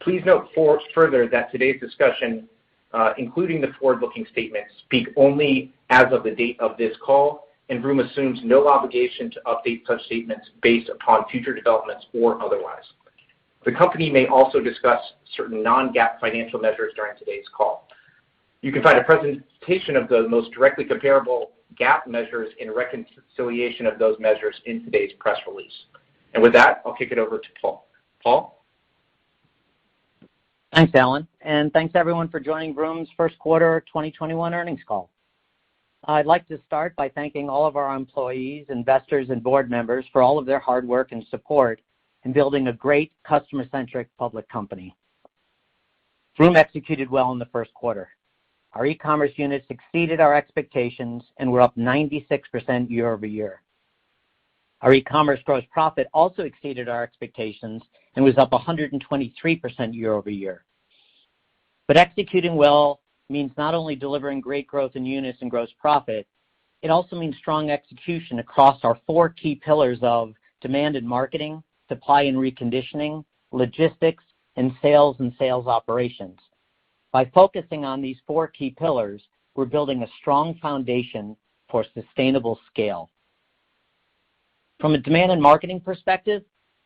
Please note further that today's discussion, including the forward-looking statements, speak only as of the date of this call, and Vroom assumes no obligation to update such statements based upon future developments or otherwise. The company may also discuss certain non-GAAP financial measures during today's call. You can find a presentation of the most directly comparable GAAP measures and reconciliation of those measures in today's press release. And with that, I'll kick it over to Paul. Paul? Thanks, Alan, and thanks everyone for joining Vroom's first quarter 2021 earnings call. I'd like to start by thanking all of our employees, investors, and board members for all of their hard work and support in building a great customer-centric public company. Vroom executed well in the first quarter. Our e-commerce units exceeded our expectations and were up 96% year over year. Our e-commerce gross profit also exceeded our expectations and was up 123% year over year. But executing well means not only delivering great growth in units and gross profit, it also means strong execution across our 4 key pillars of demand and marketing, supply and reconditioning, logistics, and sales operations. By focusing on these 4 key pillars, we're building a strong foundation for sustainable scale. From a demand and marketing perspective,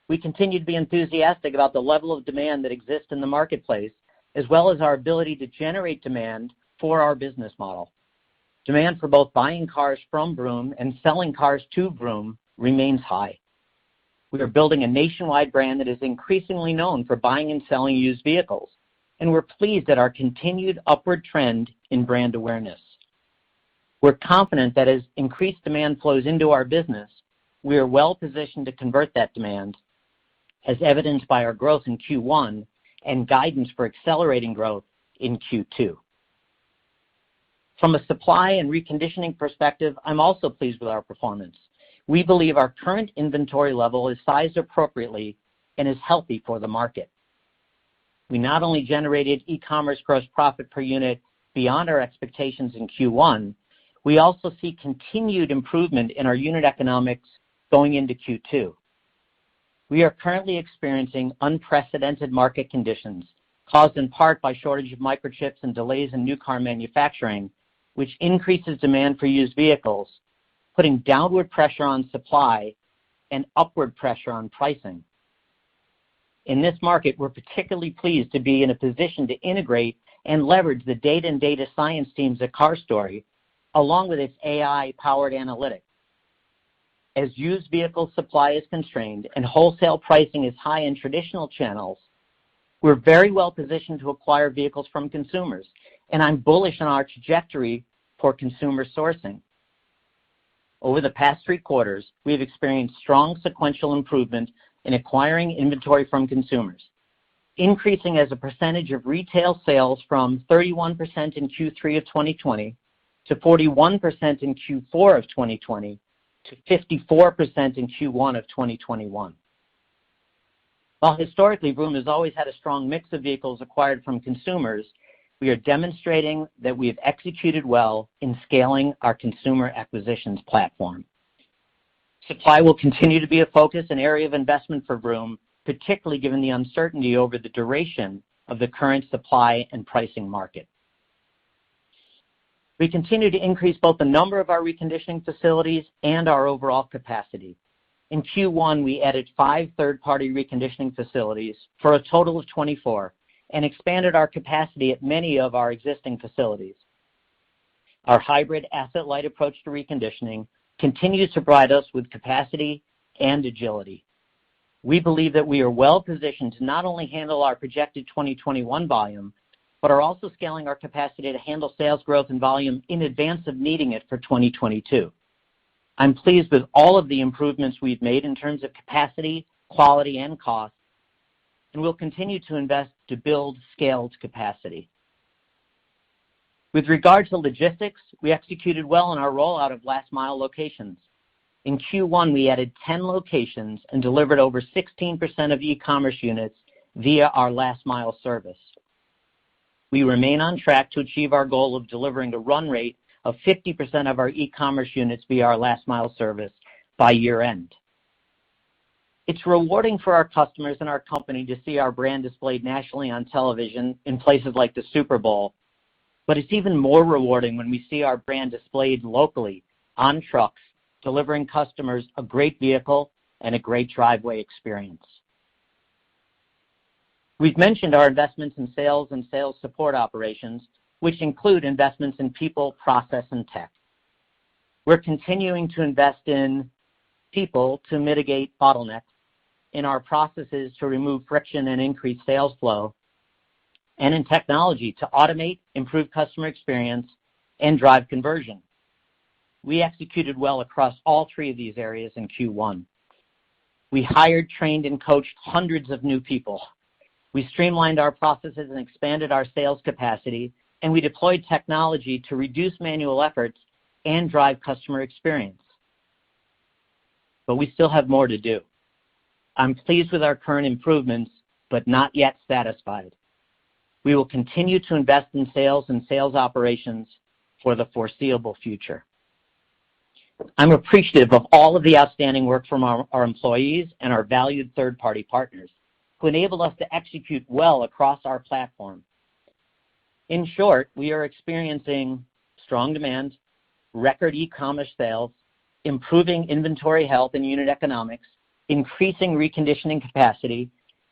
we continue to be enthusiastic about the level of demand that exists in the marketplace, as well as our ability to generate demand for our business model. Demand for both buying cars from Vroom and selling cars to Vroom remains high. We are building a nationwide brand that is increasingly known for buying and selling used vehicles, and we're pleased at our continued upward trend in brand awareness. We're confident that as increased demand flows into our business, we are well positioned to convert that demand, as evidenced by our growth in Q1 and guidance for accelerating growth in Q2. From a supply and reconditioning perspective, I'm also pleased with our performance. We believe our current inventory level is sized appropriately and is healthy for the market. We not only generated e-commerce gross profit per unit beyond our expectations in Q1, we also see continued improvement in our unit economics going into Q2. We are currently experiencing unprecedented market conditions caused in part by shortage of microchips and delays in new car manufacturing, which increases demand for used vehicles, putting downward pressure on supply and upward pressure on pricing. In this market, we're particularly pleased to be in a position to integrate and leverage the data and data science teams at CarStory, along with its AI-powered analytics. As used vehicle supply is constrained and wholesale pricing is high in traditional channels, we're very well positioned to acquire vehicles from consumers, and I'm bullish on our trajectory for consumer sourcing. Over the past 3 quarters, we've experienced strong sequential improvement in acquiring inventory from consumers, increasing as a percentage of retail sales from 31% in Q3 of 2020 to 41% in Q4 of 2020 to 54% in Q1 of 2021. While historically Vroom has always had a strong mix of vehicles acquired from consumers, we are demonstrating that we have executed well in scaling our consumer acquisitions platform. Supply will continue to be a focus and area of investment for Vroom, particularly given the uncertainty over the duration of the current supply and pricing market. We continue to increase both the number of our reconditioning facilities and our overall capacity. In Q1, we added 5 third-party reconditioning facilities for a total of 24 and expanded our capacity at many of our existing facilities. Our hybrid asset-light approach to reconditioning continues to provide us with capacity and agility. We believe that we are well positioned to not only handle our projected 2021 volume, but are also scaling our capacity to handle sales growth and volume in advance of needing it for 2022. I'm pleased with all of the improvements we've made in terms of capacity, quality, and cost, and we'll continue to invest to build scaled capacity. With regard to logistics, we executed well in our rollout of last mile locations. In Q1, we added 10 locations and delivered over 16% of e-commerce units via our last mile service. We remain on track to achieve our goal of delivering a run rate of 50% of our e-commerce units via our last mile service by year end. It's rewarding for our customers and our company to see our brand displayed nationally on television in places like the Super Bowl, but it's even more rewarding when we see our brand displayed locally on trucks, delivering customers a great vehicle and a great driveway experience. We've mentioned our investments in sales and sales support operations, which include investments in people, process, and tech. We're continuing to invest in people to mitigate bottlenecks, in our processes to remove friction and increase sales flow, and in technology to automate, improve customer experience, and drive conversion. We executed well across all three of these areas in Q1. We hired, trained, and coached hundreds of new people. We streamlined our processes and expanded our sales capacity, and we deployed technology to reduce manual efforts and drive customer experience. But we still have more to do. I'm pleased with our current improvements, but not yet satisfied. We will continue to invest in sales and sales operations for the foreseeable future. I'm appreciative of all of the outstanding work from our employees and our valued third-party partners who enable us to execute well across our platform. In short, we are experiencing strong demand, record e-commerce sales, improving inventory health and unit economics, increasing reconditioning capacity,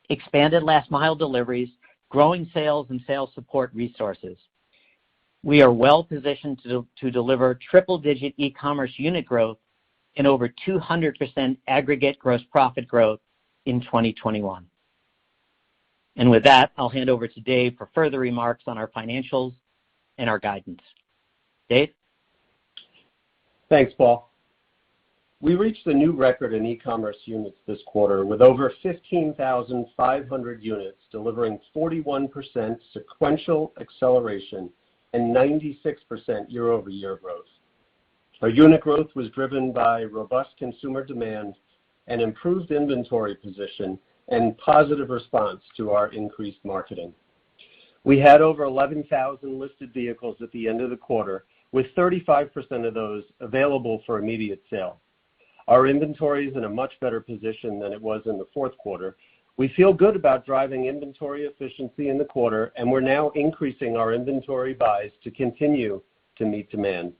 expanded last-mile deliveries, growing sales and sales support resources. We are well positioned to deliver triple-digit e-commerce unit growth and over 200% aggregate gross profit growth in 2021. And with that, I'll hand over to Dave for further remarks on our financials and our guidance. Dave? Thanks, Paul. We reached a new record in e-commerce units this quarter with over 15,500 units, delivering 41% sequential acceleration and 96% year-over-year growth. Our unit growth was driven by robust consumer demand and improved inventory position and positive response to our increased marketing. We had over 11,000 listed vehicles at the end of the quarter, with 35% of those available for immediate sale. Our inventory is in a much better position than it was in the fourth quarter. We feel good about driving inventory efficiency in the quarter, and we're now increasing our inventory buys to continue to meet demand.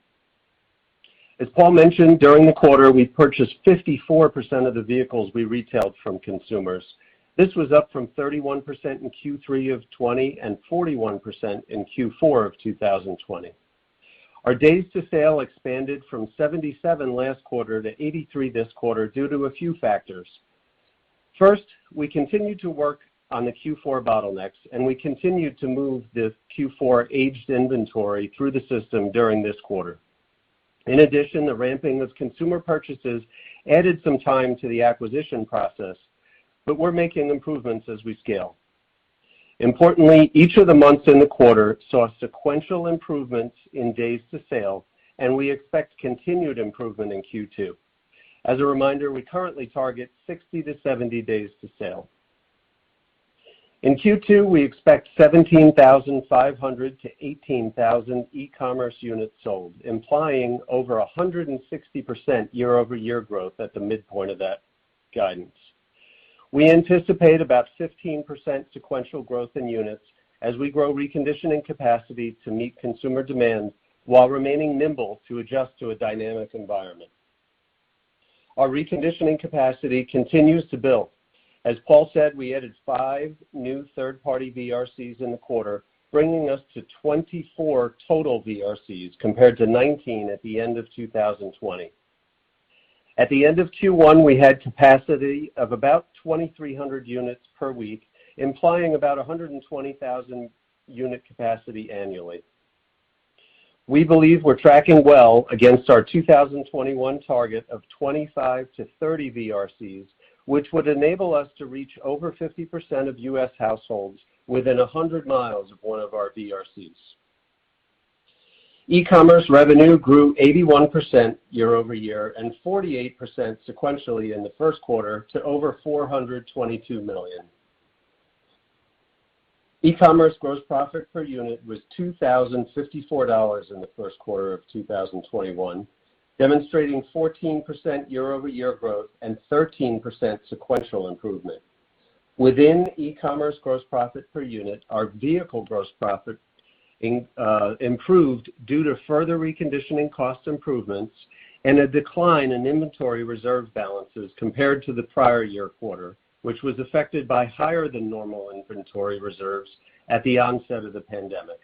As Paul mentioned, during the quarter, we purchased 54% of the vehicles we retailed from consumers. This was up from 31% in Q3 of 20 and 41% in Q4 of 2020. Our days to sale expanded from 77 last quarter to 83 this quarter due to a few factors. First, we continued to work on the Q4 bottlenecks, and we continued to move the Q4 aged inventory through the system during this quarter. In addition, the ramping of consumer purchases added some time to the acquisition process, but we're making improvements as we scale. Importantly, each of the months in the quarter saw sequential improvements in days to sale, and we expect continued improvement in Q2. As a reminder, we currently target 60 to 70 days to sale. In Q2, we expect 17,500 to 18,000 e-commerce units sold, implying over 160% year-over-year growth at the midpoint of that guidance. We anticipate about 15% sequential growth in units as we grow reconditioning capacity to meet consumer demand while remaining nimble to adjust to a dynamic environment. Our reconditioning capacity continues to build. As Paul said, we added 5 new third-party VRCs in the quarter, bringing us to 24 total VRCs compared to 19 at the end of 2020. At the end of Q1, we had capacity of about 2,300 units per week, implying about 120,000 unit capacity annually. We believe we're tracking well against our 2021 target of 25 to 30 VRCs, which would enable us to reach over 50% of U.S. households within 100 miles of one of our VRCs. E-commerce revenue grew 81% year-over-year and 48% sequentially in the first quarter to over $422 million. E-commerce gross profit per unit was $2,054 in the first quarter of 2021, demonstrating 14% year-over-year growth and 13% sequential improvement. Within e-commerce gross profit per unit, our vehicle gross profit improved due to further reconditioning cost improvements and a decline in inventory reserve balances compared to the prior year quarter, which was affected by higher than normal inventory reserves at the onset of the pandemic.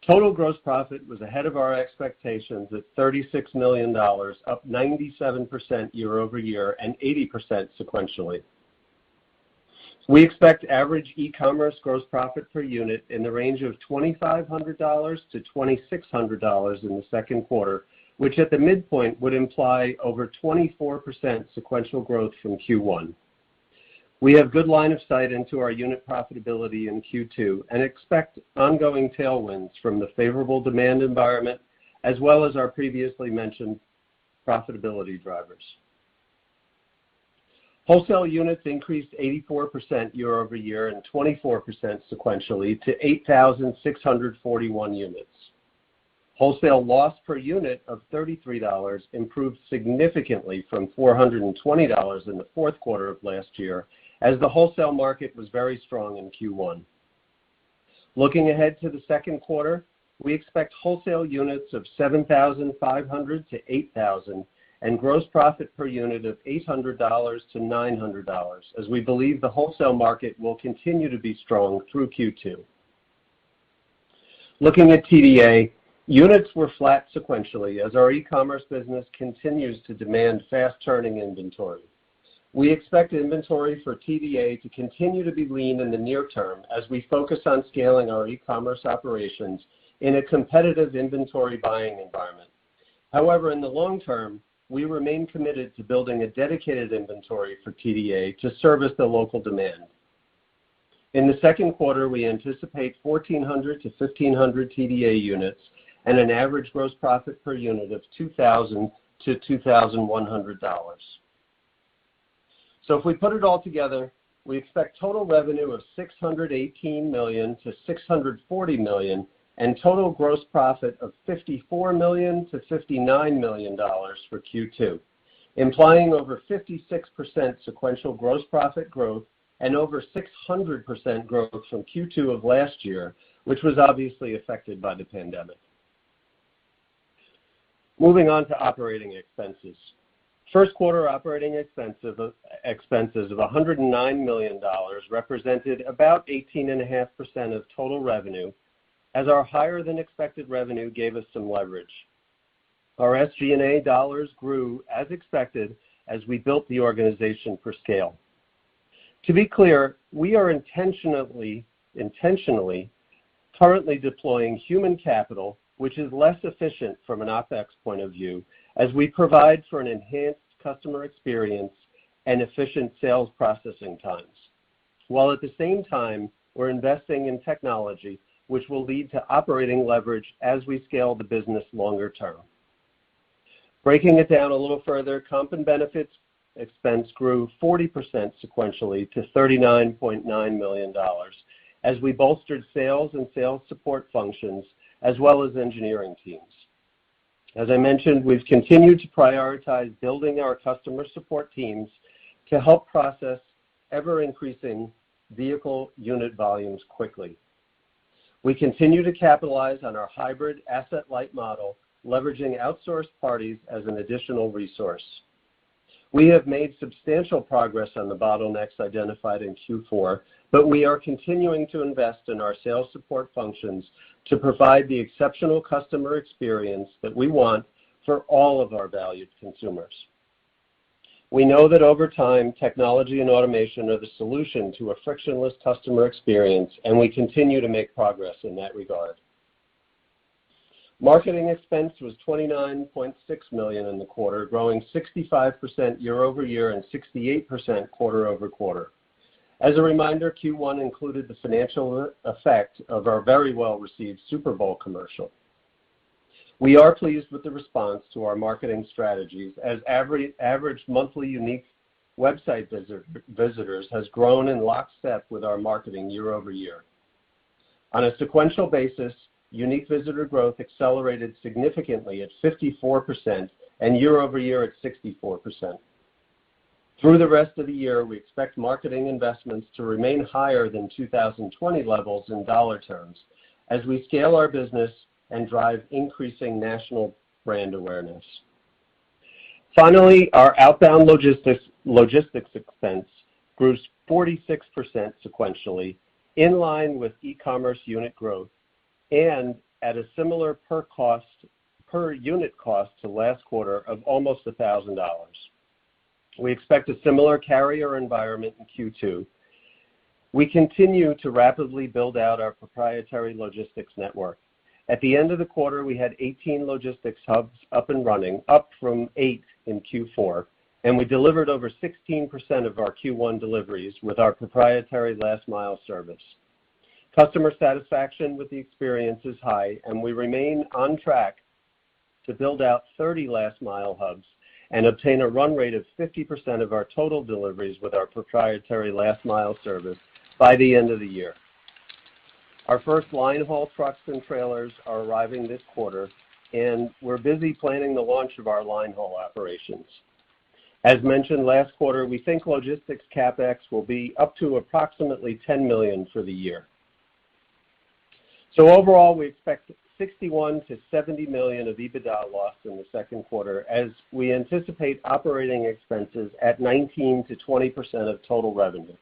Total gross profit was ahead of our expectations at $36 million, up 97% year-over-year and 80% sequentially. We expect average e-commerce gross profit per unit in the range of $2,500 to $2,600 in the second quarter, which at the midpoint would imply over 24% sequential growth from Q1. We have good line of sight into our unit profitability in Q2 and expect ongoing tailwinds from the favorable demand environment as well as our previously mentioned profitability drivers. Wholesale units increased 84% year-over-year and 24% sequentially to 8,641 units. Wholesale loss per unit of $33 improved significantly from $420 in the fourth quarter of last year, as the wholesale market was very strong in Q1. Looking ahead to the second quarter, we expect wholesale units of 7,500 to 8,000 and gross profit per unit of $800 to $900, as we believe the wholesale market will continue to be strong through Q2. Looking at TDA, units were flat sequentially as our e-commerce business continues to demand fast-turning inventory. We expect inventory for TDA to continue to be lean in the near term as we focus on scaling our e-commerce operations in a competitive inventory buying environment. However, in the long term, we remain committed to building a dedicated inventory for TDA to service the local demand. In the second quarter, we anticipate 1,400 to 1,500 TDA units and an average gross profit per unit of $2,000 to $2,100. So if we put it all together, we expect total revenue of $618 million to $640 million and total gross profit of $54 million to $59 million for Q2, implying over 56% sequential gross profit growth and over 600% growth from Q2 of last year, which was obviously affected by the pandemic. Moving on to operating expenses. First quarter operating expenses of $109 million represented about 18.5% of total revenue, as our higher than expected revenue gave us some leverage. Our SG&A dollars grew as expected as we built the organization for scale. To be clear, we are intentionally currently deploying human capital, which is less efficient from an OpEx point of view, as we provide for an enhanced customer experience and efficient sales processing times, while at the same time we're investing in technology which will lead to operating leverage as we scale the business longer term. Breaking it down a little further, comp and benefits expense grew 40% sequentially to $39.9 million as we bolstered sales and sales support functions as well as engineering teams. As I mentioned, we've continued to prioritize building our customer support teams to help process ever-increasing vehicle unit volumes quickly. We continue to capitalize on our hybrid asset-light model, leveraging outsourced parties as an additional resource. We have made substantial progress on the bottlenecks identified in Q4, but we are continuing to invest in our sales support functions to provide the exceptional customer experience that we want for all of our valued consumers. We know that over time, technology and automation are the solution to a frictionless customer experience, and we continue to make progress in that regard. Marketing expense was $29.6 million in the quarter, growing 65% year-over-year and 68% quarter-over-quarter. As a reminder, Q1 included the financial effect of our very well-received Super Bowl commercial. We are pleased with the response to our marketing strategies as average monthly unique website visitors has grown in lockstep with our marketing year-over-year. On a sequential basis, unique visitor growth accelerated significantly at 54% and year-over-year at 64%. Through the rest of the year, we expect marketing investments to remain higher than 2020 levels in dollar terms as we scale our business and drive increasing national brand awareness. Finally, our outbound logistics expense grew 46% sequentially, in line with e-commerce unit growth and at a similar per unit cost to last quarter of almost $1,000. We expect a similar carrier environment in Q2. We continue to rapidly build out our proprietary logistics network. At the end of the quarter, we had 18 logistics hubs up and running, up from 8 in Q4, and we delivered over 16% of our Q1 deliveries with our proprietary last mile service. Customer satisfaction with the experience is high, and we remain on track to build out 30 last mile hubs and obtain a run rate of 50% of our total deliveries with our proprietary last mile service by the end of the year. Our first line haul trucks and trailers are arriving this quarter, and we're busy planning the launch of our line haul operations. As mentioned last quarter, we think logistics CapEx will be up to approximately $10 million for the year. So overall, we expect $61 to $70 million of EBITDA loss in the second quarter as we anticipate operating expenses at 19 to 20% of total revenue.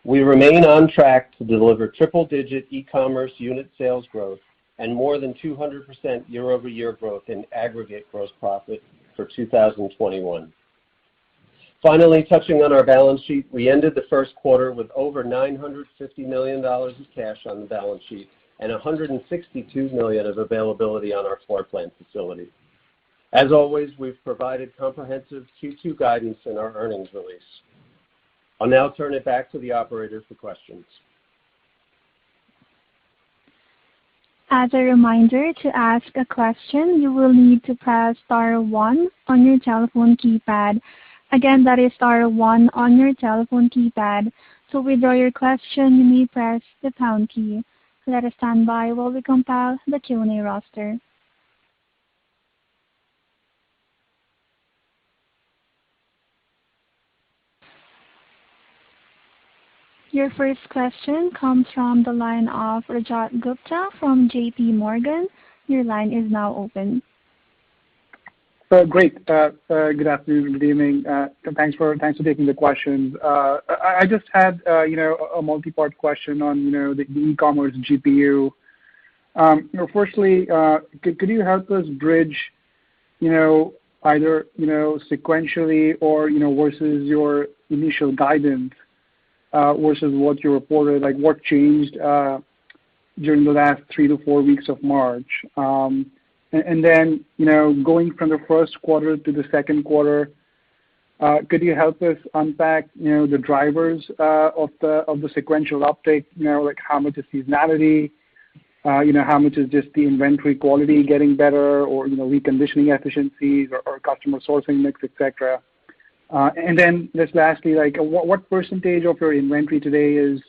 We remain on track to deliver triple-digit e-commerce unit sales growth and more than 200% year-over-year growth in aggregate gross profit for 2021. Finally, touching on our balance sheet, we ended the first quarter with over $950 million of cash on the balance sheet and $162 million of availability on our floor plan facility. As always, we've provided comprehensive Q2 guidance in our earnings release. I'll now turn it back to the operator for questions. As a reminder, to ask a question, you will need to press star 1 on your telephone keypad. Again, that is star 1 on your telephone keypad. To withdraw your question, you may press the pound key. Let us stand by while we compile the Q&A roster. Your first question comes from the line of Rajat Gupta from JP Morgan. Your line is now open. Great. Good afternoon, good evening. Thanks for taking the questions. I just had a multi-part question on the e-commerce GPU. Firstly, could you help us bridge either sequentially or versus your initial guidance versus what you reported, like what changed during the last 3 to 4 weeks of March? And then, going from the first quarter to the second quarter, could you help us unpack, the drivers of the sequential uptake? Like how much is seasonality? How much is just the inventory quality getting better, or reconditioning efficiencies, or customer sourcing mix, etc. And then just lastly, like what percentage of your inventory today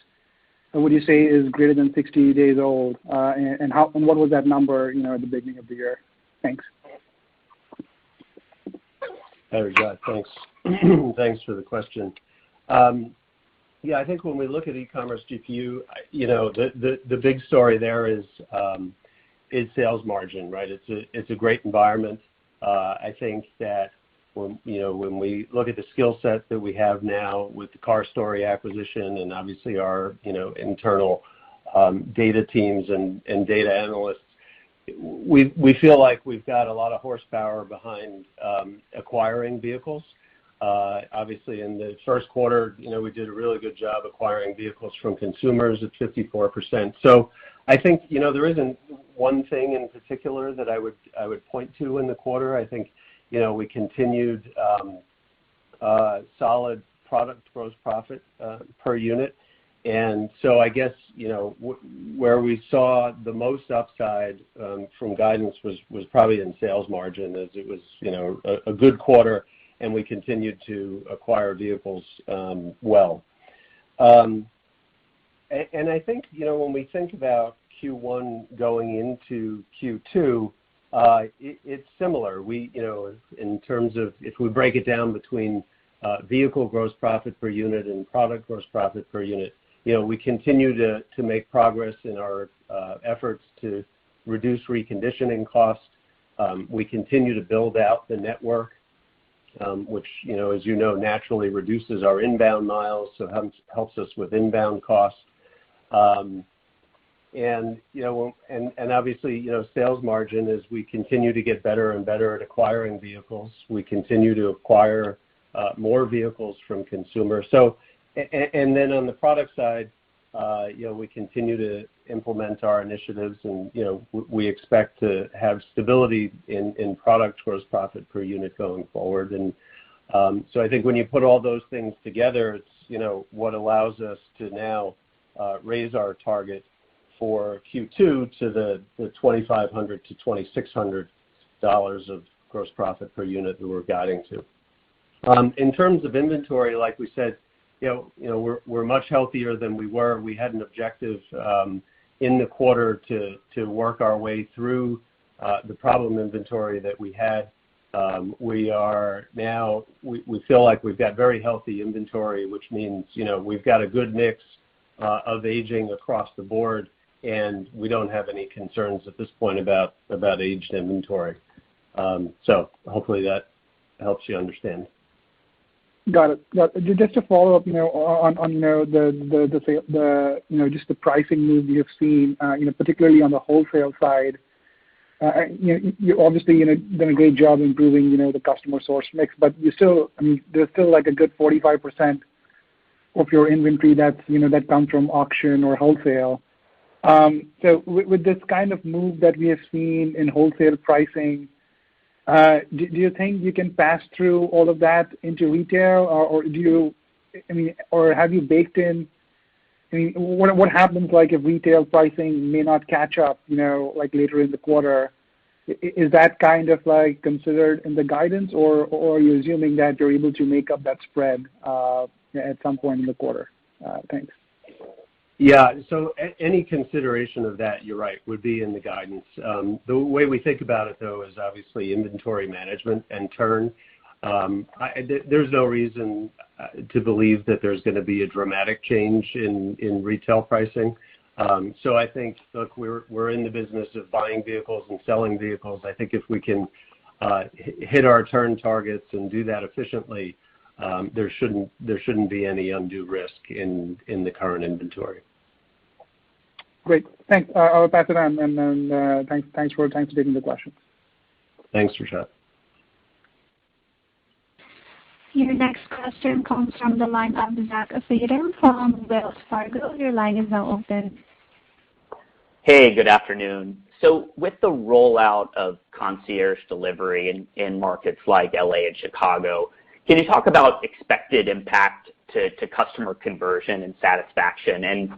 would you say is greater than 60 days old, and what was that number at the beginning of the year? Thanks. Hey, Rajat, thanks. Thanks for the question. Yeah, I think when we look at e-commerce GPU, the big story there is sales margin, right? It's a great environment. I think that when we look at the skill set that we have now with the CarStory acquisition and obviously our internal data teams and data analysts, we feel like we've got a lot of horsepower behind acquiring vehicles. Obviously, in the first quarter, we did a really good job acquiring vehicles from consumers at 54%. So I think there isn't one thing in particular that I would point to in the quarter. I think we continued solid product gross profit per unit. And so I guess, where we saw the most upside from guidance was probably in sales margin, as it was, a good quarter, and we continued to acquire vehicles well. And I think, when we think about Q1 going into Q2, it's similar. In terms of if we break it down between vehicle gross profit per unit and product gross profit per unit, we continue to make progress in our efforts to reduce reconditioning costs. We continue to build out the network, which, as you know, naturally reduces our inbound miles, so helps us with inbound costs. And obviously, sales margin, as we continue to get better and better at acquiring vehicles, we continue to acquire more vehicles from consumers. So, and then on the product side, we continue to implement our initiatives, and we expect to have stability in product gross profit per unit going forward. And so I think when you put all those things together, it's what allows us to now raise our target for Q2 to the $2,500 to $2,600 of gross profit per unit that we're guiding to. In terms of inventory, like we said, we're much healthier than we were. We had an objective in the quarter to work our way through the problem inventory that we had. We feel like we've got very healthy inventory, which means we've got a good mix of aging across the board, and we don't have any concerns at this point about aged inventory. So hopefully that helps you understand. Got it. Just to follow up, on just the pricing move you have seen, particularly on the wholesale side. You obviously done a great job improving the customer source mix, but there's still like a good 45% of your inventory that comes from auction or wholesale. So with this kind of move that we have seen in wholesale pricing, do you think you can pass through all of that into retail, or have you baked in? What happens like if retail pricing may not catch up, like later in the quarter? Is that kind of like considered in the guidance, or are you assuming that you're able to make up that spread at some point in the quarter? Thanks. Yeah, so any consideration of that, you're right, would be in the guidance. The way we think about it, though, is obviously inventory management and turn. There's no reason to believe that there's going to be a dramatic change in retail pricing. So I think, look, we're in the business of buying vehicles and selling vehicles. I think if we can hit our turn targets and do that efficiently, there shouldn't be any undue risk in the current inventory. Great. Thanks. I'll pass it on, and then thanks for taking the questions. Thanks, Rashad. Your next question comes from the line of Zach Fadem from Wells Fargo. Your line is now open. Hey, good afternoon. So with the rollout of concierge delivery in markets like LA and Chicago, can you talk about expected impact to customer conversion and satisfaction? And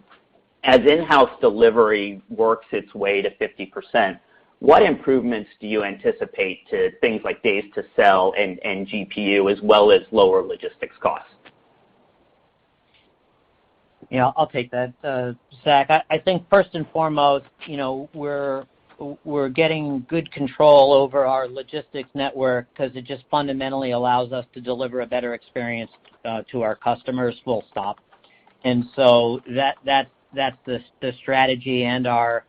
as in-house delivery works its way to 50%, what improvements do you anticipate to things like days to sell and GPU, as well as lower logistics costs? Yeah, I'll take that, Zach. I think first and foremost, we're getting good control over our logistics network because it just fundamentally allows us to deliver a better experience to our customers, full stop. And so that's the strategy and our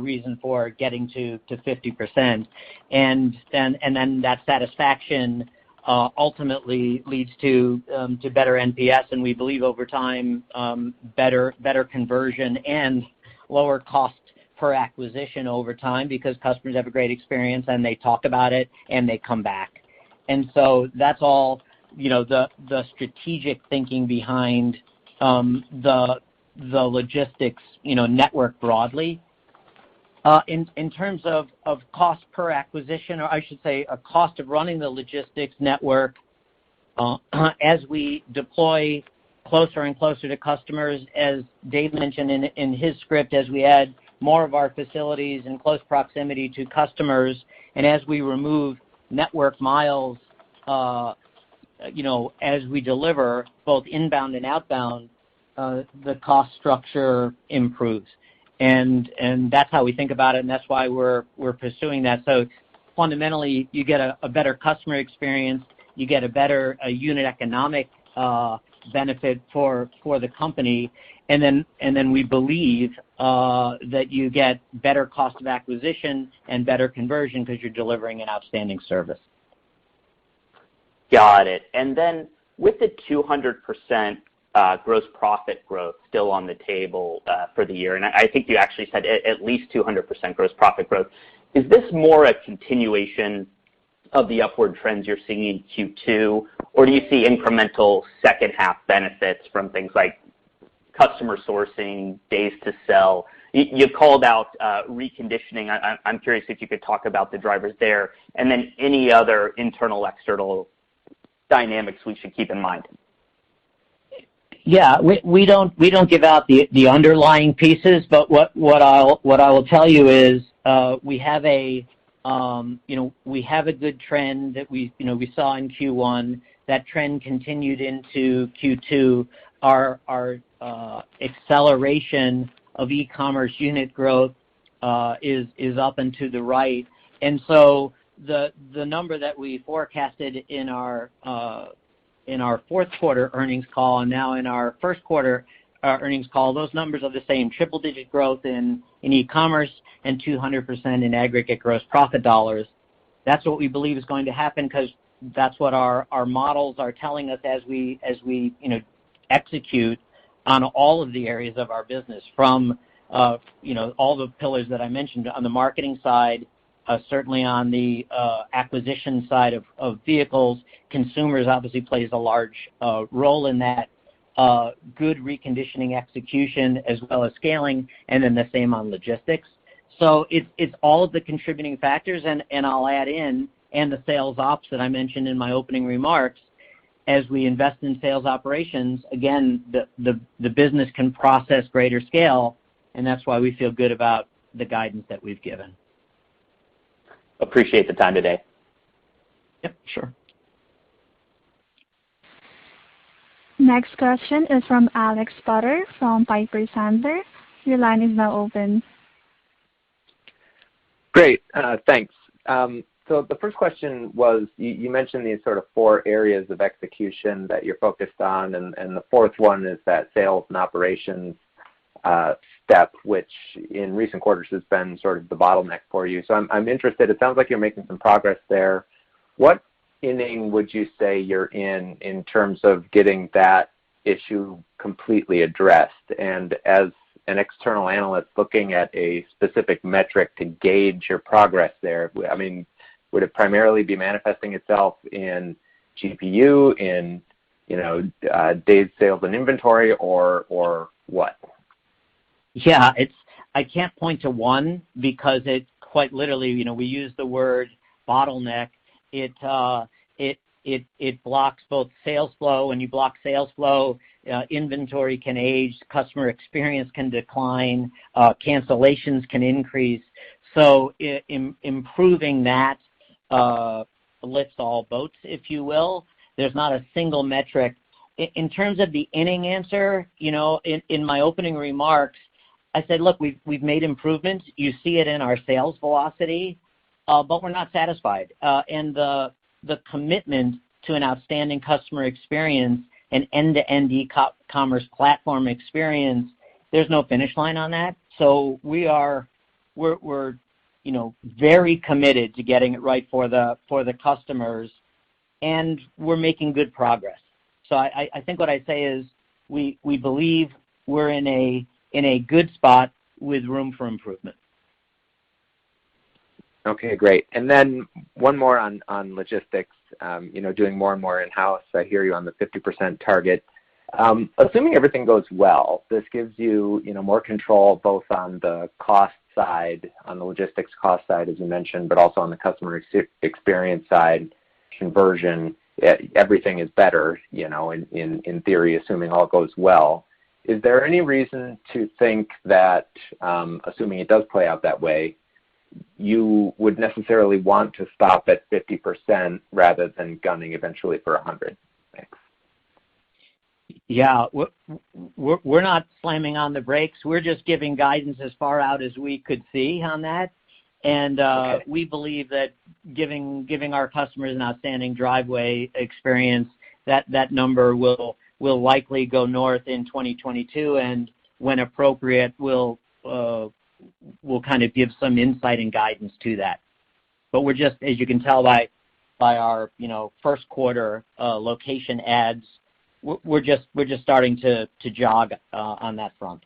reason for getting to 50%. And then that satisfaction ultimately leads to better NPS, and we believe over time better conversion and lower cost per acquisition over time, because customers have a great experience and they talk about it and they come back. And so that's all the strategic thinking behind the logistics network broadly. In terms of cost per acquisition, or I should say a cost of running the logistics network, as we deploy closer and closer to customers, as Dave mentioned in his script, as we add more of our facilities in close proximity to customers, and as we remove network miles, as we deliver both inbound and outbound, the cost structure improves. and that's how we think about it, and that's why we're pursuing that. So fundamentally, you get a better customer experience, you get a better unit economic benefit for the company, and then we believe that you get better cost of acquisition and better conversion because you're delivering an outstanding service. Got it. And then with the 200% gross profit growth still on the table for the year, and I think you actually said at least 200% gross profit growth, is this more a continuation of the upward trends you're seeing in Q2, or do you see incremental second half benefits from things like customer sourcing, days to sell? You called out reconditioning. I'm curious if you could talk about the drivers there, and then any other internal, external dynamics we should keep in mind. Yeah, we don't give out the underlying pieces, but what I will tell you is we have a good trend that we saw in Q1. That trend continued into Q2. Our acceleration of e-commerce unit growth is up and to the right, and so the number that we forecasted in our fourth quarter earnings call and now in our first quarter earnings call, those numbers are the same: triple-digit growth in e-commerce and 200% in aggregate gross profit dollars. That's what we believe is going to happen because that's what our models are telling us as we execute on all of the areas of our business, from all the pillars that I mentioned on the marketing side, certainly on the acquisition side of vehicles. Consumers obviously plays a large role in that. Good reconditioning execution as well as scaling, and then the same on logistics. So it's all of the contributing factors, and I'll add in and the sales ops that I mentioned in my opening remarks. As we invest in sales operations, again, the business can process greater scale, and that's why we feel good about the guidance that we've given. Appreciate the time today. Yep, sure. Next question is from Alex Potter from Piper Sandler. Your line is now open. Great, thanks. So the first question was, you mentioned these sort of 4 areas of execution that you're focused on, and the fourth one is that sales and operations step, which in recent quarters has been sort of the bottleneck for you. So I'm interested. It sounds like you're making some progress there. What inning would you say you're in terms of getting that issue completely addressed? And as an external analyst looking at a specific metric to gauge your progress there, I mean, would it primarily be manifesting itself in GPU, in days sales and inventory, or what? Yeah, I can't point to one because it quite literally, we use the word bottleneck. It blocks both sales flow. When you block sales flow, inventory can age, customer experience can decline, cancellations can increase. So improving that lifts all boats, if you will. There's not a single metric. In terms of the inning answer, in my opening remarks, I said, look, we've made improvements. You see it in our sales velocity, but we're not satisfied. And the commitment to an outstanding customer experience, an end-to-end e-commerce platform experience, there's no finish line on that. So we're very committed to getting it right for the customers, and we're making good progress. So I think what I say is we believe we're in a good spot with room for improvement. Okay, great. And then one more on logistics. Doing more and more in-house. I hear you on the 50% target. Assuming everything goes well, this gives you more control both on the cost side, on the logistics cost side, as you mentioned, but also on the customer experience side, conversion. Everything is better, in theory, assuming all goes well. Is there any reason to think that, assuming it does play out that way, you would necessarily want to stop at 50% rather than gunning eventually for 100? Thanks. Yeah, we're not slamming on the brakes. We're just giving guidance as far out as we could see on that. And we believe that giving our customers an outstanding driveway experience, that number will likely go north in 2022, and when appropriate, we'll kind of give some insight and guidance to that. But we're just, as you can tell by our first quarter location adds, we're just starting to jog on that front.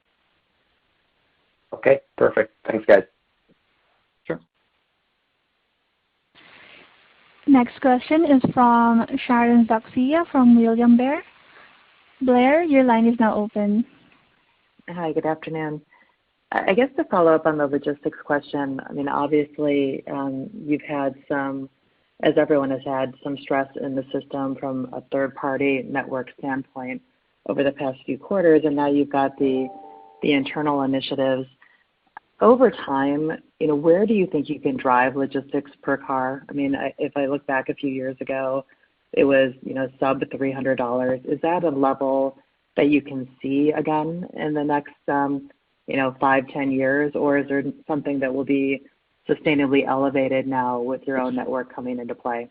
Okay, perfect. Thanks, guys. Sure. Next question is from Sharon Zackfia from William Blair. Blair, your line is now open. Hi, good afternoon. I guess to follow up on the logistics question, I mean, obviously you've had some, as everyone has had, some stress in the system from a third-party network standpoint over the past few quarters, and now you've got the internal initiatives. Over time, where do you think you can drive logistics per car? I mean, if I look back a few years ago, it was sub $300. Is that a level that you can see again in the next 5-10 years, or is there something that will be sustainably elevated now with your own network coming into play?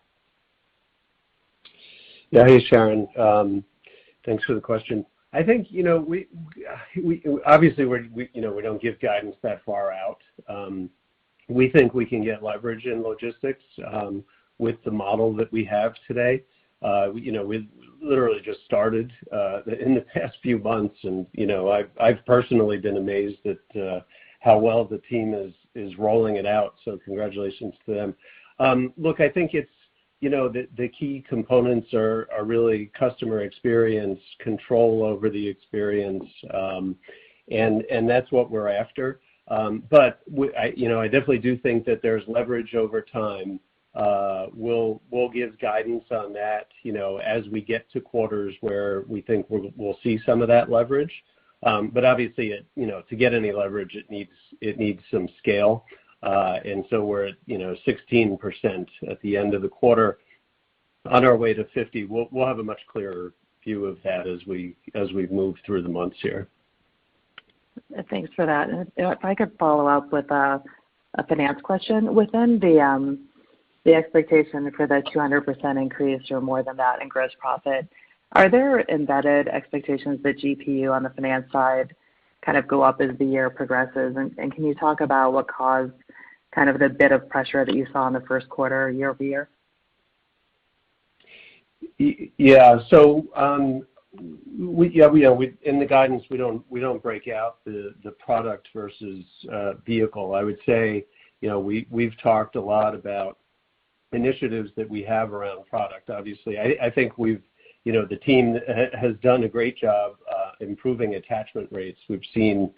Yeah, hey Sharon, thanks for the question. I think we obviously we don't give guidance that far out. We think we can get leverage in logistics with the model that we have today. We literally just started in the past few months, and I've personally been amazed at how well the team is rolling it out. So congratulations to them. Look, I think it's the key components are really customer experience, control over the experience, and that's what we're after. But I definitely do think that there's leverage over time. We'll give guidance on that, as we get to quarters where we think we'll see some of that leverage. But obviously, to get any leverage, it needs some scale. And so we're at 16% at the end of the quarter, on our way to 50. We'll have a much clearer view of that as we move through the months here. Thanks for that. And if I could follow up with a finance question within the expectation for the 200% increase or more than that in gross profit, are there embedded expectations that GPU on the finance side kind of go up as the year progresses? And can you talk about what caused kind of the bit of pressure that you saw in the first quarter year over year? Yeah. So in the guidance we don't break out the product versus vehicle. I would say we've talked a lot about initiatives that we have around product. Obviously, I think the team has done a great job improving attachment rates. We've seen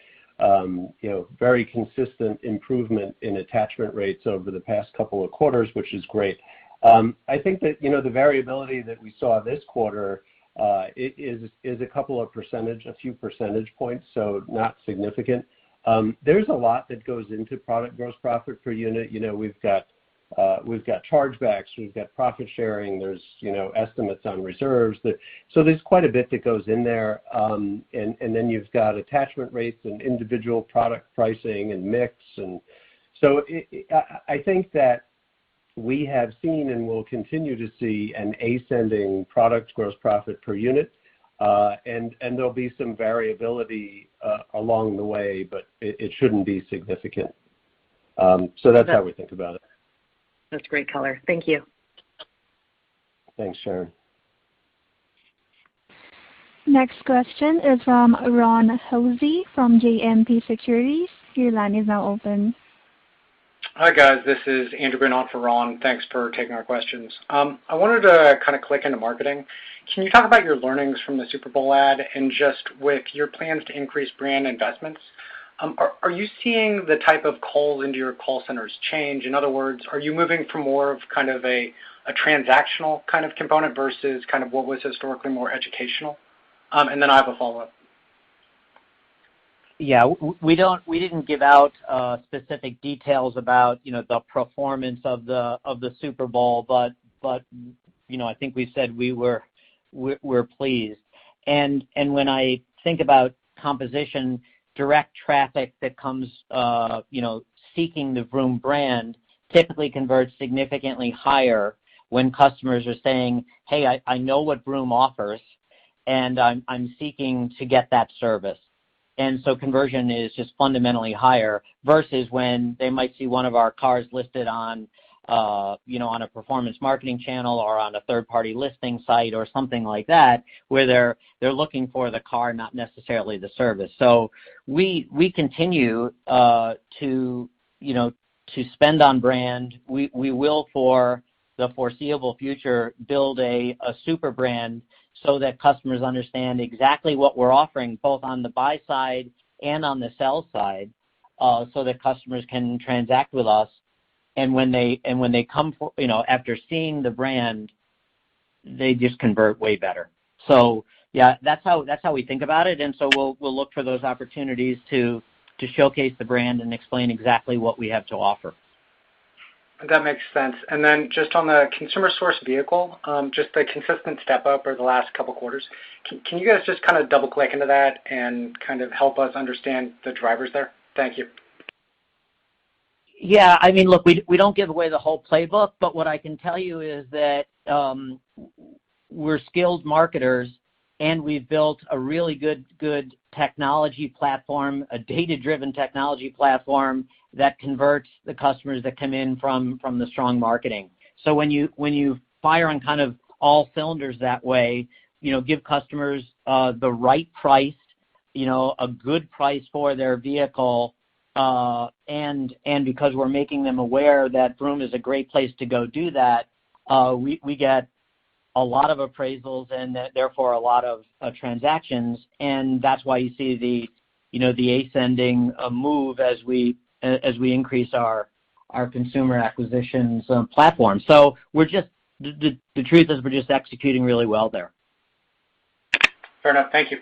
very consistent improvement in attachment rates over the past couple of quarters, which is great. I think that the variability that we saw this quarter is a few percentage points, so not significant. There's a lot that goes into product gross profit per unit. We've got chargebacks, we've got profit sharing, there's estimates on reserves. So there's quite a bit that goes in there, and then you've got attachment rates and individual product pricing and mix, and so I think that we have seen and will continue to see an ascending product gross profit per unit, and there'll be some variability along the way, but it shouldn't be significant. So that's how we think about it. That's great color. Thank you. Thanks, Sharon. Next question is from Ron Hosey from JMP Securities. Your line is now open. Hi guys, this is Andrew Benoit for Ron. Thanks for taking our questions. I wanted to kind of click into marketing. Can you talk about your learnings from the Super Bowl ad and just with your plans to increase brand investments? Are you seeing the type of calls into your call centers change? In other words, are you moving from more of kind of a transactional kind of component versus kind of what was historically more educational? And then I have a follow-up. Yeah, we didn't give out specific details about the performance of the Super Bowl, but I think we said we're pleased. And when I think about composition, direct traffic that comes, seeking the Vroom brand typically converts significantly higher when customers are saying, hey, I know what Vroom offers, and I'm seeking to get that service. And so conversion is just fundamentally higher versus when they might see one of our cars listed on, on a performance marketing channel or on a third-party listing site or something like that, where they're looking for the car, not necessarily the service. So we continue to spend on brand. We will, for the foreseeable future, build a super brand so that customers understand exactly what we're offering, both on the buy side and on the sell side, so that customers can transact with us. And when they come for, after seeing the brand, they just convert way better. So yeah, that's how we think about it. And so we'll look for those opportunities to showcase the brand and explain exactly what we have to offer. That makes sense. And then just on the consumer source vehicle, just the consistent step up over the last couple quarters, can you guys just kind of double click into that and kind of help us understand the drivers there? Thank you. Yeah, I mean, look, we don't give away the whole playbook, but what I can tell you is that we're skilled marketers, and we've built a really good technology platform, a data-driven technology platform that converts the customers that come in from the strong marketing. So when you fire on kind of all cylinders that way, give customers the right price, a good price for their vehicle, and because we're making them aware that Vroom is a great place to go do that, we get a lot of appraisals and therefore a lot of transactions, and that's why you see the ascending move as we increase our consumer acquisitions platform. So we're just the truth is we're just executing really well there. Fair enough. Thank you.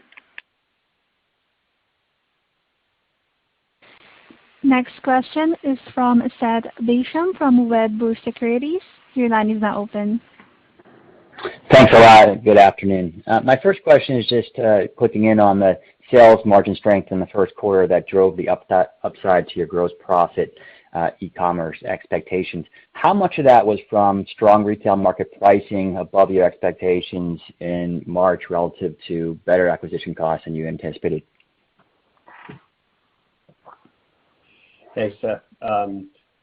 Next question is from Seth Basham from Wedbush Securities. Your line is now open. Thanks a lot. Good afternoon. My first question is just clicking in on the sales margin strength in the first quarter that drove the upside to your gross profit e-commerce expectations. How much of that was from strong retail market pricing above your expectations in March relative to better acquisition costs than you anticipated? Thanks, Seth.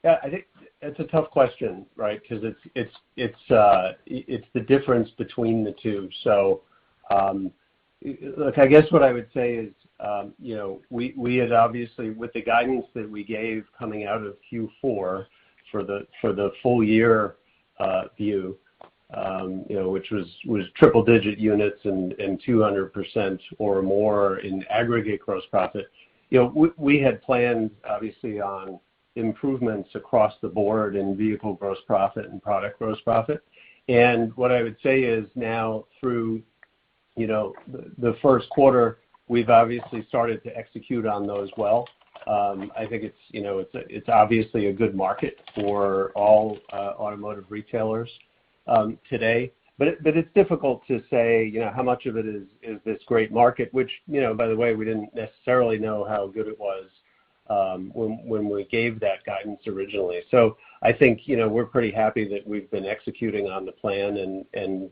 Yeah, I think it's a tough question, right? Because it's the difference between the two. So, look, I guess what I would say is, we had obviously, with the guidance that we gave coming out of Q4 for the full year view, which was triple-digit units and 200% or more in aggregate gross profit. We had planned obviously on improvements across the board in vehicle gross profit and product gross profit. And what I would say is now through, the first quarter, we've obviously started to execute on those well. I think it's obviously a good market for all automotive retailers today. But it's difficult to say, how much of it is this great market, which, by the way, we didn't necessarily know how good it was when we gave that guidance originally. So I think, we're pretty happy that we've been executing on the plan, and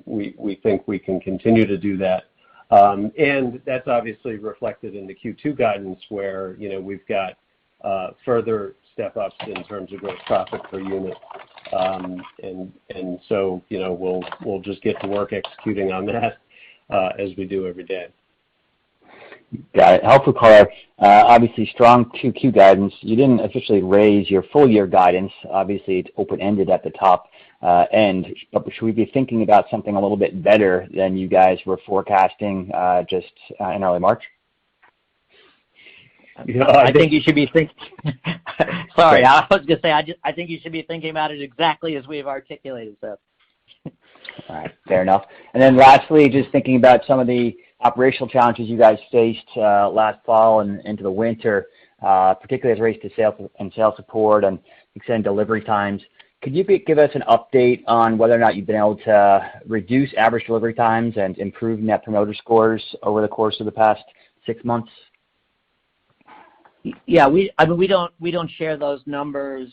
we think we can continue to do that. And that's obviously reflected in the Q2 guidance where, we've got further step-ups in terms of gross profit per unit. And so, we'll just get to work executing on that as we do every day. Got it. Helpful color. Obviously, strong Q2 guidance. You didn't officially raise your full year guidance. Obviously, it's open-ended at the top end. But should we be thinking about something a little bit better than you guys were forecasting just in early March? I think you should be thinking. Sorry, I was going to say I think you should be thinking about it exactly as we've articulated, Seth. All right, fair enough. And then lastly, just thinking about some of the operational challenges you guys faced last fall and into the winter, particularly as it relates to sales and sales support and extended delivery times. Could you give us an update on whether or not you've been able to reduce average delivery times and improve Net Promoter Scores over the course of the past 6 months? Yeah, we don't share those numbers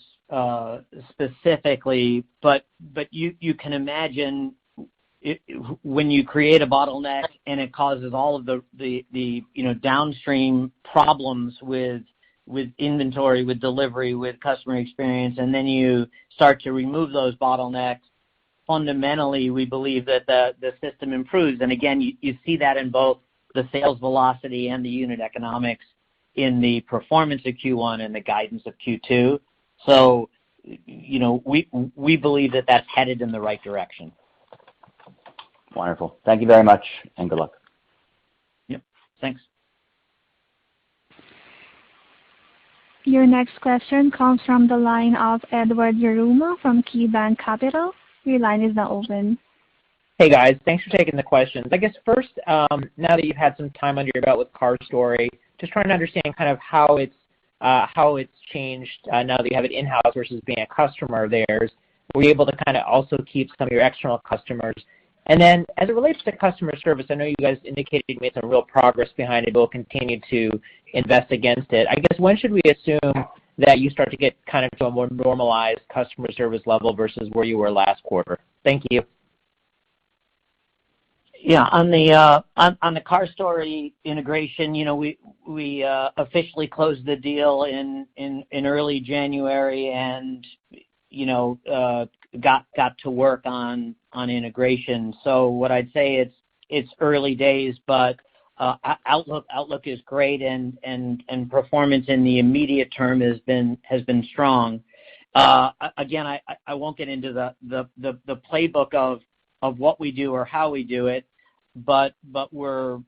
specifically, but you can imagine when you create a bottleneck and it causes all of the downstream problems with inventory, with delivery, with customer experience, and then you start to remove those bottlenecks, fundamentally we believe that the system improves. And again, you see that in both the sales velocity and the unit economics in the performance of Q1 and the guidance of Q2. So, we believe that that's headed in the right direction. Wonderful. Thank you very much, and good luck. Yep. Thanks. Your next question comes from the line of Edward Yruma from KeyBanc Capital. Your line is now open. Hey guys, thanks for taking the questions. I guess first, now that you've had some time under your belt with CarStory, just trying to understand kind of how it's changed now that you have it in-house versus being a customer of theirs. Were you able to kind of also keep some of your external customers? And then as it relates to customer service, I know you guys indicated you made some real progress behind it, but will continue to invest against it. I guess when should we assume that you start to get kind of to a more normalized customer service level versus where you were last quarter? Thank you. Yeah, on the CarStory integration, we officially closed the deal in early January, and got to work on integration. So what I'd say it's early days, but outlook is great, and performance in the immediate term has been strong. Again, I won't get into the playbook of what we do or how we do it, but we're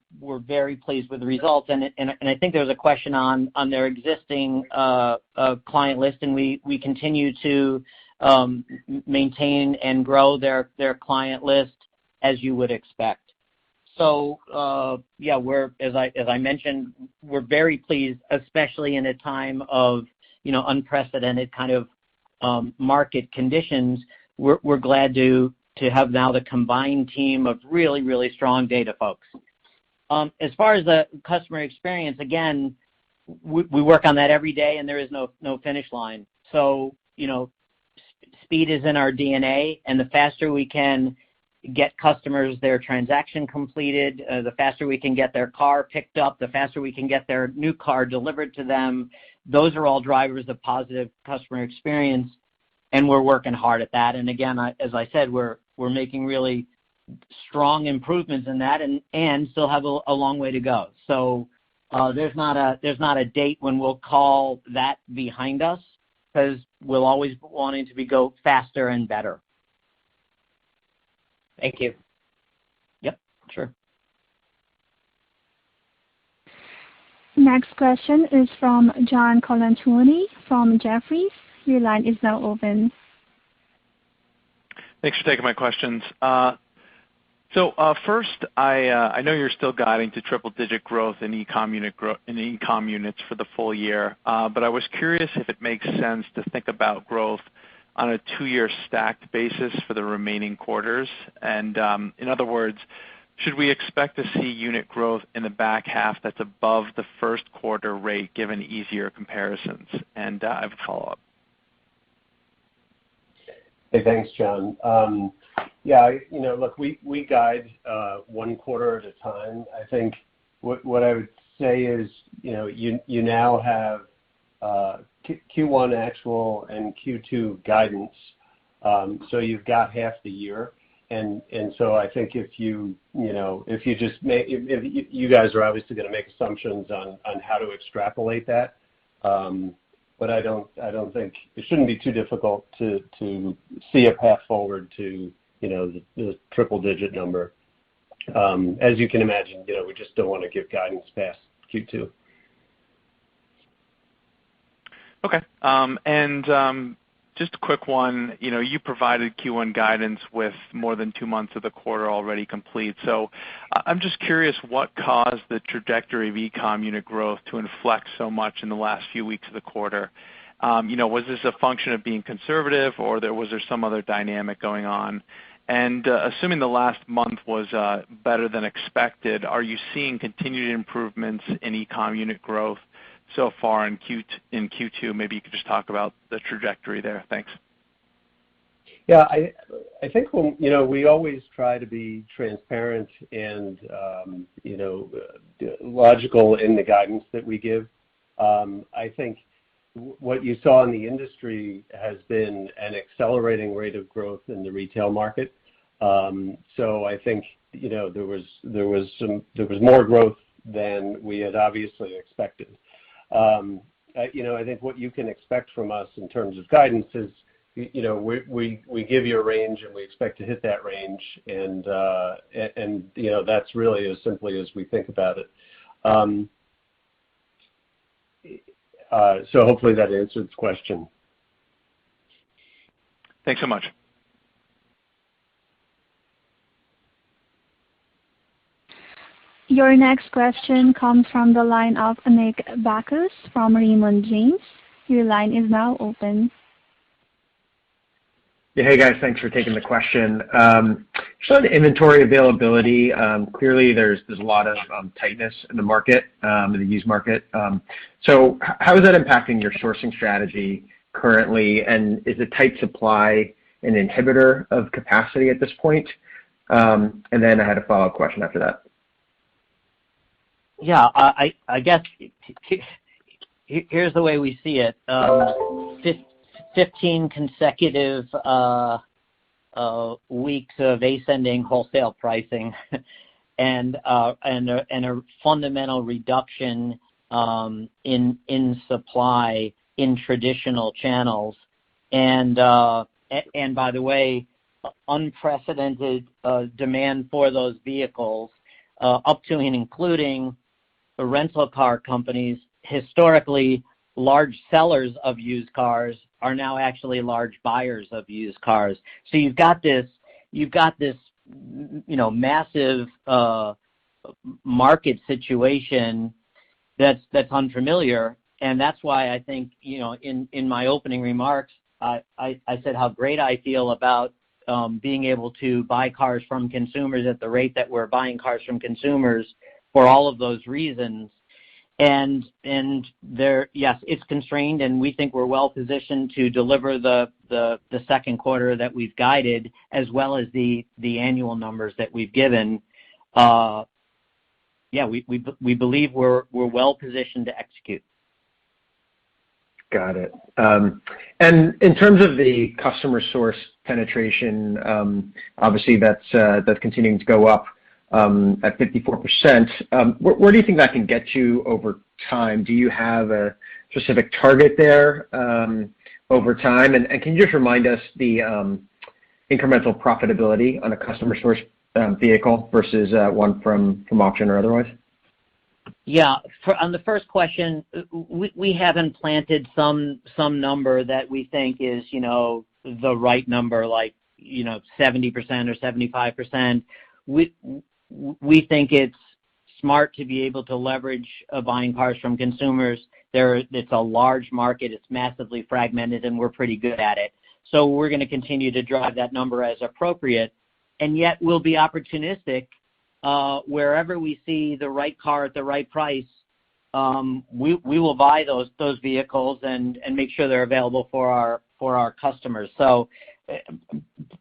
very pleased with the results. And I think there was a question on their existing client list, and we continue to maintain and grow their client list as you would expect. So yeah, as I mentioned, we're very pleased, especially in a time of unprecedented kind of market conditions. We're glad to have now the combined team of really, really strong data folks. As far as the customer experience, again, we work on that every day, and there is no finish line. So, speed is in our DNA, and the faster we can get customers their transaction completed, the faster we can get their car picked up, the faster we can get their new car delivered to them. Those are all drivers of positive customer experience, and we're working hard at that. And again, as I said, we're making really strong improvements in that, and still have a long way to go. So there's not a date when we'll call that behind us, because we'll always be wanting to go faster and better. Thank you. Yep, sure. Next question is from John Colantuoni from Jefferies. Your line is now open. Thanks for taking my questions. So first, I know you're still guiding to triple-digit growth in e-com units for the full year, but I was curious if it makes sense to think about growth on a 2-year stacked basis for the remaining quarters. And in other words, should we expect to see unit growth in the back half that's above the first quarter rate given easier comparisons? And I have a follow-up. Hey, thanks, John. Yeah, look, we guide 1 quarter at a time. I think what I would say is, you now have Q1 actual and Q2 guidance, so you've got half the year, and so I think if you guys are obviously going to make assumptions on how to extrapolate that, but I don't think it shouldn't be too difficult to see a path forward to the triple-digit number. As you can imagine, we just don't want to give guidance past Q2. Okay. And just a quick one, you provided Q1 guidance with more than 2 months of the quarter already complete. So I'm just curious what caused the trajectory of e-com unit growth to inflect so much in the last few weeks of the quarter. Was this a function of being conservative, or was there some other dynamic going on? And assuming the last month was better than expected, are you seeing continued improvements in e-com unit growth so far in Q2? Maybe you could just talk about the trajectory there. Thanks. Yeah, I think we always try to be transparent and logical in the guidance that we give. I think what you saw in the industry has been an accelerating rate of growth in the retail market. So I think there was more growth than we had obviously expected. I think what you can expect from us in terms of guidance is we give you a range and we expect to hit that range, and that's really as simply as we think about it. So hopefully that answered the question. Thanks so much. Your next question comes from the line of Nick Bacchus from Raymond James. Your line is now open. Yeah, hey guys, thanks for taking the question. Just on inventory availability, clearly there's a lot of tightness in the market, in the used market. So how is that impacting your sourcing strategy currently, and is a tight supply an inhibitor of capacity at this point? And then I had a follow-up question after that. Yeah, I guess here's the way we see it. 15 consecutive weeks of ascending wholesale pricing and a fundamental reduction in supply in traditional channels. And by the way, unprecedented demand for those vehicles, up to and including the rental car companies, historically large sellers of used cars, are now actually large buyers of used cars. So you've got this massive market situation that's unfamiliar, and that's why I think in my opening remarks I said how great I feel about being able to buy cars from consumers at the rate that we're buying cars from consumers for all of those reasons. And there, yes, it's constrained, and we think we're well positioned to deliver the second quarter that we've guided, as well as the annual numbers that we've given. We believe we're well positioned to execute. Got it. And in terms of the customer source penetration, obviously that's continuing to go up at 54%. Where do you think that can get you over time? Do you have a specific target there over time? And can you just remind us the incremental profitability on a customer source vehicle versus one from auction or otherwise? Yeah, on the first question, we haven't planted some number that we think is the right number, like 70% or 75%. We think it's smart to be able to leverage buying cars from consumers. It's a large market, it's massively fragmented, and we're pretty good at it. So we're going to continue to drive that number as appropriate, and yet we'll be opportunistic wherever we see the right car at the right price. We will buy those vehicles and make sure they're available for our customers. So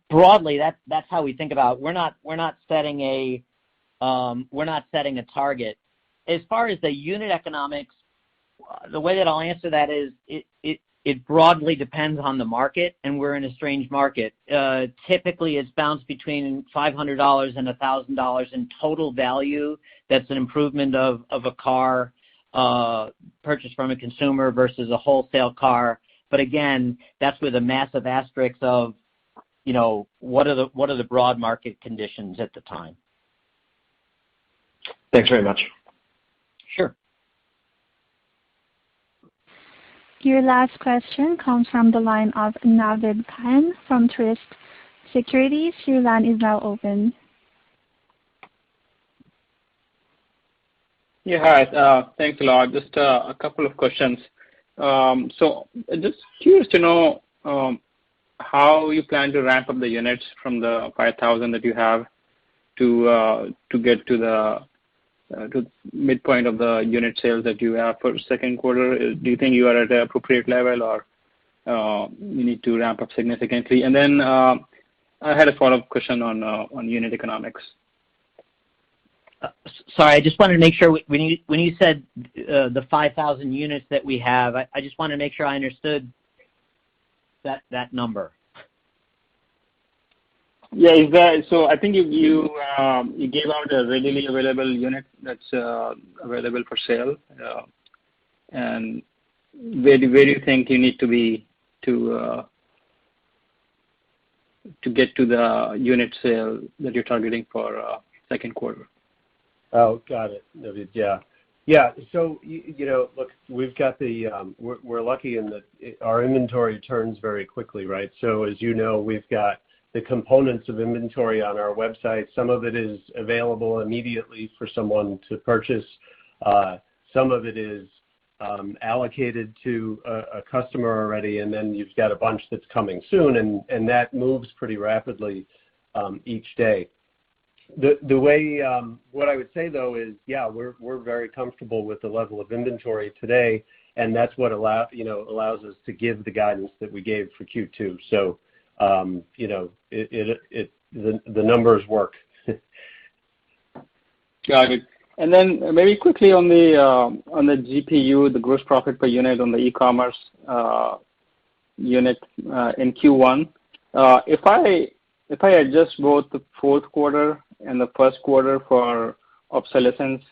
broadly, that's how we think about it. We're not setting a target. As far as the unit economics, the way that I'll answer that is it broadly depends on the market, and we're in a strange market. Typically, it's bounced between $500 and $1,000 in total value. That's an improvement of a car purchased from a consumer versus a wholesale car. But again, that's with a massive asterisk of what are the broad market conditions at the time. Thanks very much. Sure. Your last question comes from the line of Naved Khan from Truist Securities. Your line is now open. Yeah, hi. Thanks a lot. Just a couple of questions. So just curious to know how you plan to ramp up the units from the 5,000 that you have to get to the midpoint of the unit sales that you have for second quarter. Do you think you are at an appropriate level, or you need to ramp up significantly? And then I had a follow-up question on unit economics. Sorry, I just wanted to make sure when you said the 5,000 units that we have, I just wanted to make sure I understood that number. Yeah, is that so? I think you gave out a readily available unit that's available for sale, and where do you think you need to be to get to the unit sale that you're targeting for second quarter? Oh, got it, Navid. Yeah. So look, we've got we're lucky in that our inventory turns very quickly, right? So as you know, we've got the components of inventory on our website. Some of it is available immediately for someone to purchase. Some of it is allocated to a customer already, and then you've got a bunch that's coming soon, and that moves pretty rapidly each day. The way what I would say though is, yeah, we're very comfortable with the level of inventory today, and that's what allows us to give the guidance that we gave for Q2. So the numbers work. Got it. And then maybe quickly on the GPU, the gross profit per unit on the e-commerce unit in Q1. If I adjust both the fourth quarter and the first quarter for obsolescence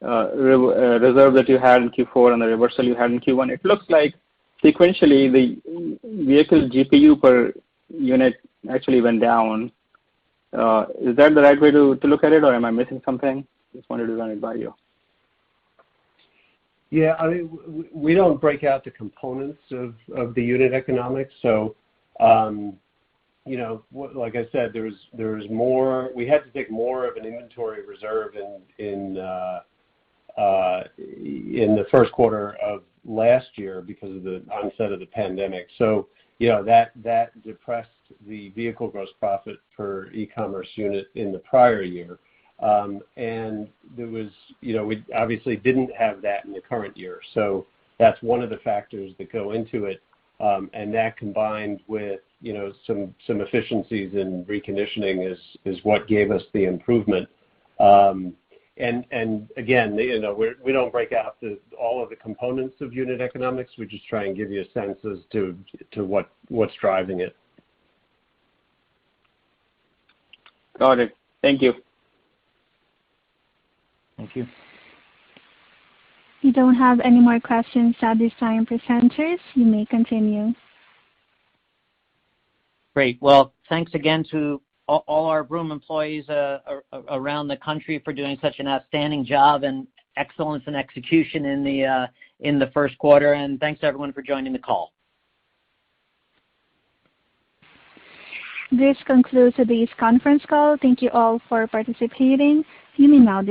reserve that you had in Q4 and the reversal you had in Q1, it looks like sequentially the vehicle GPU per unit actually went down. Is that the right way to look at it, or am I missing something? Just wanted to run it by you. Yeah, I mean, we don't break out the components of the unit economics. So, like I said, there was more. We had to take more of an inventory reserve in the first quarter of last year because of the onset of the pandemic. So, that depressed the vehicle gross profit per e-commerce unit in the prior year. And there was, we obviously didn't have that in the current year. So that's one of the factors that go into it. And that combined with, some efficiencies in reconditioning is what gave us the improvement. And again, we don't break out all of the components of unit economics. We just try and give you a sense as to what's driving it. Got it. Thank you. Thank you. We don't have any more questions at this time, presenters. You may continue. Great. Well, thanks again to all our Vroom employees around the country for doing such an outstanding job and excellence in execution in the first quarter. And thanks to everyone for joining the call. This concludes today's conference call. Thank you all for participating. You may now disconnect.